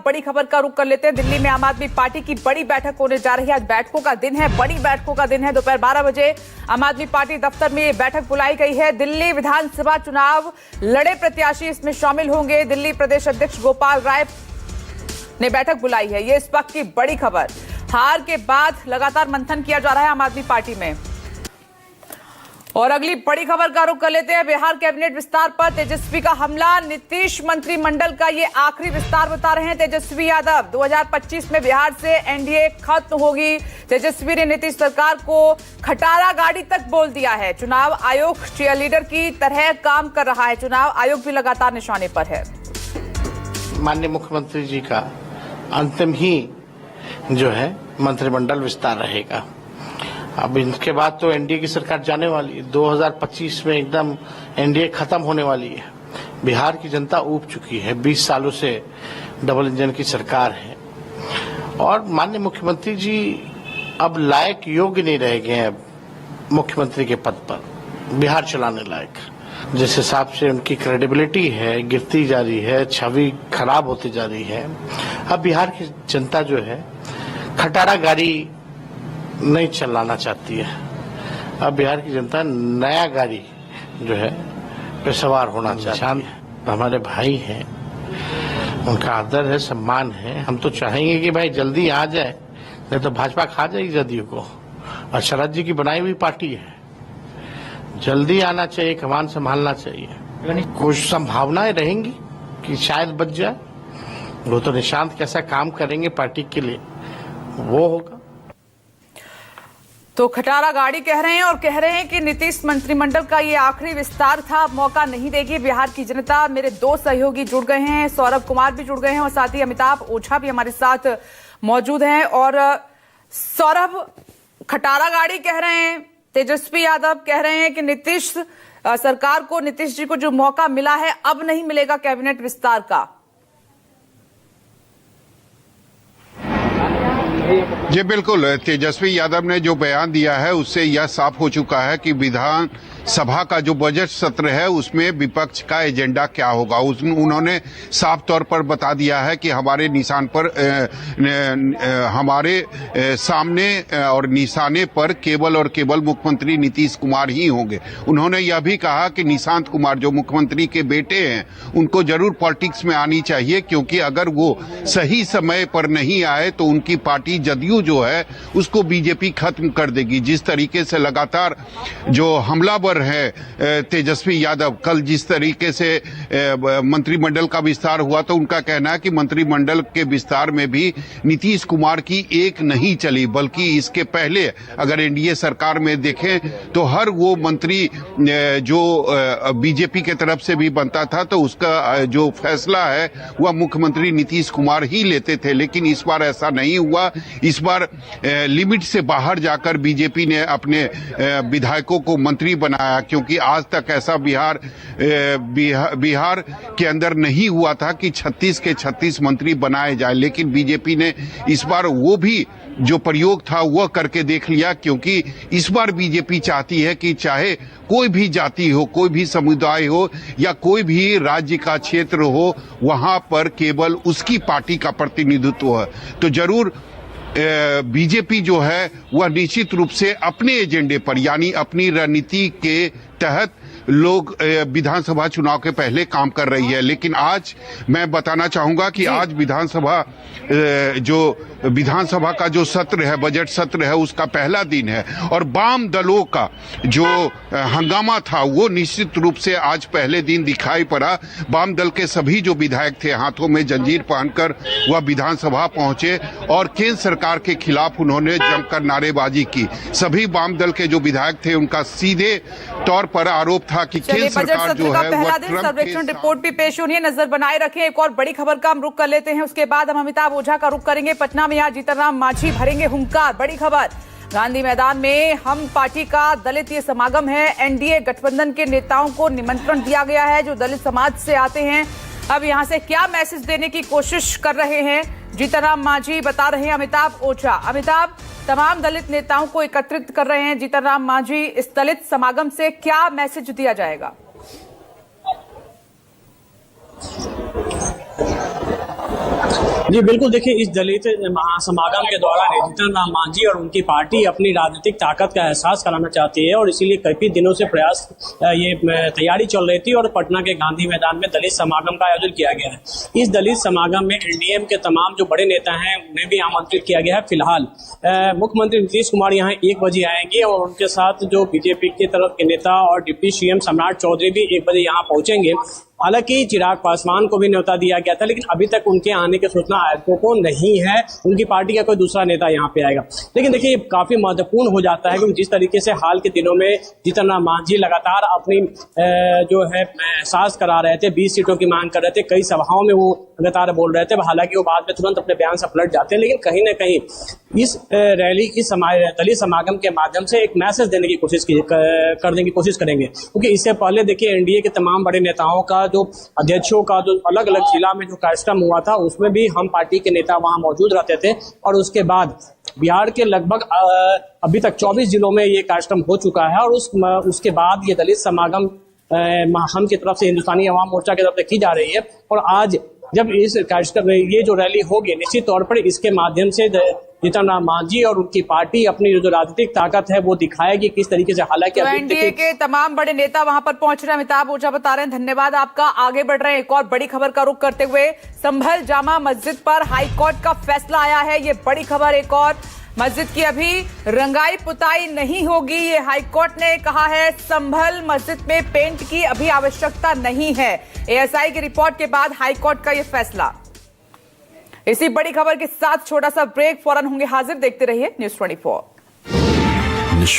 बड़ी खबर का रुख कर लेते हैं। दिल्ली में आम आदमी पार्टी की बड़ी बैठक होने जा रही है। आज बैठकों का दिन है, बड़ी बैठकों का दिन है। दोपहर 12 बजे आम आदमी पार्टी दफ्तर में ये बैठक बुलाई गई है। दिल्ली विधानसभा चुनाव लड़े प्रत्याशी इसमें शामिल होंगे। दिल्ली प्रदेश अध्यक्ष गोपाल राय ने बैठक बुलाई है। ये इस वक्त की बड़ी खबर। हार के बाद लगातार मंथन किया जा रहा है आम आदमी पार्टी में। और अगली बड़ी खबर का रुख कर लेते हैं। बिहार कैबिनेट विस्तार पर तेजस्वी का हमला। नीतीश मंत्रिमंडल का ये आखिरी विस्तार बता रहे हैं तेजस्वी यादव। 2025 में बिहार से एनडीए खत्म होगी। तेजस्वी ने नीतीश सरकार को खटारा गाड़ी तक बोल दिया है। चुनाव आयोग चीयरलीडर की तरह काम कर रहा है। चुनाव आयोग भी लगातार निशाने पर है। माननीय मुख्यमंत्री जी का अंतिम ही जो है मंत्रिमंडल विस्तार रहेगा। अब इनके बाद तो एनडीए की सरकार जाने वाली है। 2025 में एकदम एनडीए खत्म होने वाली है। बिहार की जनता ऊब चुकी है। 20 सालों से डबल इंजन की सरकार है और माननीय मुख्यमंत्री जी अब लायक योग्य नहीं रह गए हैं मुख्यमंत्री के पद पर, बिहार चलाने लायक। जिस हिसाब से उनकी क्रेडिबिलिटी है गिरती जा रही है, छवि खराब होती जा रही है। अब बिहार की जनता जो है खटारा गाड़ी नहीं चलाना चाहती है। अब बिहार की जनता नया गाड़ी जो है पे सवार होना चाहती है। हमारे भाई हैं, उनका आदर है, सम्मान है। हम तो चाहेंगे कि भाई जल्दी आ जाए, नहीं तो भाजपा खा जाएगी जदयू को। और शरद जी की बनाई हुई पार्टी है, जल्दी आना चाहिए, कमान संभालना चाहिए। कुछ संभावनाएं रहेंगी कि शायद बच जाए। वो तो निशांत कैसा काम करेंगे पार्टी के लिए वो होगा। तो खटारा गाड़ी कह रहे हैं और कह रहे हैं कि नीतीश मंत्रिमंडल का ये आखिरी विस्तार था, मौका नहीं देगी बिहार की जनता। मेरे दो सहयोगी जुड़ गए हैं, सौरभ कुमार भी जुड़ गए हैं और साथ ही अमिताभ ओझा भी हमारे साथ मौजूद हैं। और सौरभ, खटारा गाड़ी कह रहे हैं तेजस्वी यादव, कह रहे हैं कि नीतीश सरकार को, नीतीश जी को जो मौका मिला है अब नहीं मिलेगा कैबिनेट विस्तार का। जी बिल्कुल, तेजस्वी यादव ने जो बयान दिया है उससे यह साफ हो चुका है कि विधान सभा का जो बजट सत्र है उसमें विपक्ष का एजेंडा क्या होगा। उन्होंने साफ तौर पर बता दिया है कि हमारे निशान पर हमारे सामने और निशाने पर केवल और केवल मुख्यमंत्री नीतीश कुमार ही होंगे। उन्होंने यह भी कहा कि निशांत कुमार जो मुख्यमंत्री के बेटे हैं उनको जरूर पॉलिटिक्स में आनी चाहिए, क्योंकि अगर वो सही समय पर नहीं आए तो उनकी पार्टी जदयू जो है उसको बीजेपी खत्म कर देगी। जिस तरीके से लगातार जो हमलावर है तेजस्वी यादव, कल जिस तरीके से मंत्रिमंडल का विस्तार हुआ तो उनका कहना है कि मंत्रिमंडल के विस्तार में भी नीतीश कुमार की एक नहीं चली, बल्कि इसके पहले अगर एनडीए सरकार में देखें तो हर वो मंत्री जो बीजेपी के तरफ से भी बनता था तो उसका जो फैसला है वह मुख्यमंत्री नीतीश कुमार ही लेते थे। लेकिन इस बार ऐसा नहीं हुआ। इस बार लिमिट से बाहर जाकर बीजेपी ने अपने विधायकों को मंत्री बनाया, क्योंकि आज तक ऐसा बिहार के अंदर नहीं हुआ था कि 36 के 36 मंत्री बनाए जाए। लेकिन बीजेपी ने इस बार वो भी जो प्रयोग था वह करके देख लिया, क्योंकि इस बार बीजेपी चाहती है कि चाहे कोई भी जाति हो, कोई भी समुदाय हो या कोई भी राज्य का क्षेत्र हो, वहां पर केवल उसकी पार्टी का प्रतिनिधित्व है। तो जरूर बीजेपी जो है वह निश्चित रूप से अपने एजेंडे पर यानी अपनी रणनीति के तहत लोग विधानसभा चुनाव के पहले काम कर रही है। लेकिन आज मैं बताना चाहूंगा कि आज विधानसभा का जो सत्र है, बजट सत्र है, उसका पहला दिन है और वाम दलों का जो हंगामा था वो निश्चित रूप से आज पहले दिन दिखाई पड़ा। वाम दल के सभी जो विधायक थे हाथों में जंजीर पहनकर वह विधानसभा पहुंचे और केंद्र सरकार के खिलाफ उन्होंने जमकर नारेबाजी की। सभी वाम दल के जो विधायक थे उनका सीधे तौर पर आरोप था कि केंद्र सरकार जो है पहला दिन सर्वेक्षण रिपोर्ट भी पेश होनी है, नजर बनाए रखें। एक और बड़ी खबर का हम रुख कर लेते हैं, उसके बाद हम अमिताभ ओझा का रुख करेंगे। पटना में आज जीतनराम मांझी भरेंगे हुंकार। बड़ी खबर, गांधी मैदान में हम पार्टी का दलित समागम है। एनडीए गठबंधन के नेताओं को निमंत्रण दिया गया है जो दलित समाज से आते हैं। अब यहां से क्या मैसेज देने की कोशिश कर रहे हैं जीतनराम मांझी, बता रहे हैं अमिताभ ओझा। अमिताभ, तमाम दलित नेताओं को एकत्रित कर रहे हैं जीतनराम मांझी, इस दलित समागम से क्या मैसेज दिया जाएगा? जी बिल्कुल, देखिए इस दलित महासमागम के दौरान जीतन राम मांझी और उनकी पार्टी अपनी राजनीतिक ताकत का एहसास कराना चाहती है और इसीलिए काफी दिनों से प्रयास ये तैयारी चल रही थी और पटना के गांधी मैदान में दलित समागम का आयोजन किया गया है। इस दलित समागम में एनडीएम के तमाम जो बड़े नेता हैं उन्हें भी आमंत्रित किया गया है। फिलहाल मुख्यमंत्री नीतीश कुमार यहाँ 1 बजे आएंगे और उनके साथ जो बीजेपी की तरफ के नेता और डिप्टी सीएम सम्राट चौधरी भी 1 बजे यहाँ पहुंचेंगे। हालांकि चिराग पासवान को भी न्योता दिया गया था, लेकिन अभी तक उनके आने की सूचना आयोजकों को नहीं है। उनकी पार्टी का कोई दूसरा नेता यहाँ पे आएगा। लेकिन देखिए काफी महत्वपूर्ण हो जाता है क्योंकि जिस तरीके से हाल के दिनों में जीतन राम मांझी लगातार अपनी जो है एहसास करा रहे थे, 20 सीटों की मांग कर रहे थे, कई सभाओं में वो लगातार बोल रहे थे। हालांकि वो बाद में तुरंत अपने बयान से पलट जाते हैं, लेकिन कहीं ना कहीं इस रैली इस दलित समागम के माध्यम से एक मैसेज देने की कोशिश करने की कोशिश करेंगे। क्योंकि इससे पहले देखिए एनडीए के तमाम बड़े नेताओं का जो अध्यक्षों का जो अलग अलग जिला में जो कार्यक्रम हुआ था उसमें भी हम पार्टी के नेता वहां मौजूद रहते थे और उसके बाद बिहार के लगभग अभी तक 24 जिलों में ये कार्यक्रम हो चुका है और उसके बाद ये दलित समागम हम की तरफ से हिंदुस्तानी अवाम मोर्चा की तरफ से की जा रही है। और आज जब इस कार्यक्रम ये जो रैली होगी निश्चित तौर पर इसके माध्यम से जीतन राम मांझी और उनकी पार्टी अपनी जो राजनीतिक ताकत है वो दिखाएगी किस तरीके से। हालांकि एनडीए के तमाम बड़े नेता वहां पर पहुंच रहे हैं। अमिताभ ओझा बता रहे हैं, धन्यवाद आपका। आगे बढ़ रहे हैं एक और बड़ी खबर का रुख करते हुए, संभल जामा मस्जिद पर हाईकोर्ट का फैसला आया है। ये बड़ी खबर एक और, मस्जिद की अभी रंगाई पुताई नहीं होगी, ये हाईकोर्ट ने कहा है। संभल मस्जिद में पेंट की अभी आवश्यकता नहीं है। एएसआई की रिपोर्ट के बाद हाईकोर्ट का ये फैसला। इसी बड़ी खबर के साथ छोटा सा ब्रेक, फौरन होंगे हाजिर। देखते रहिए न्यूज़ 24।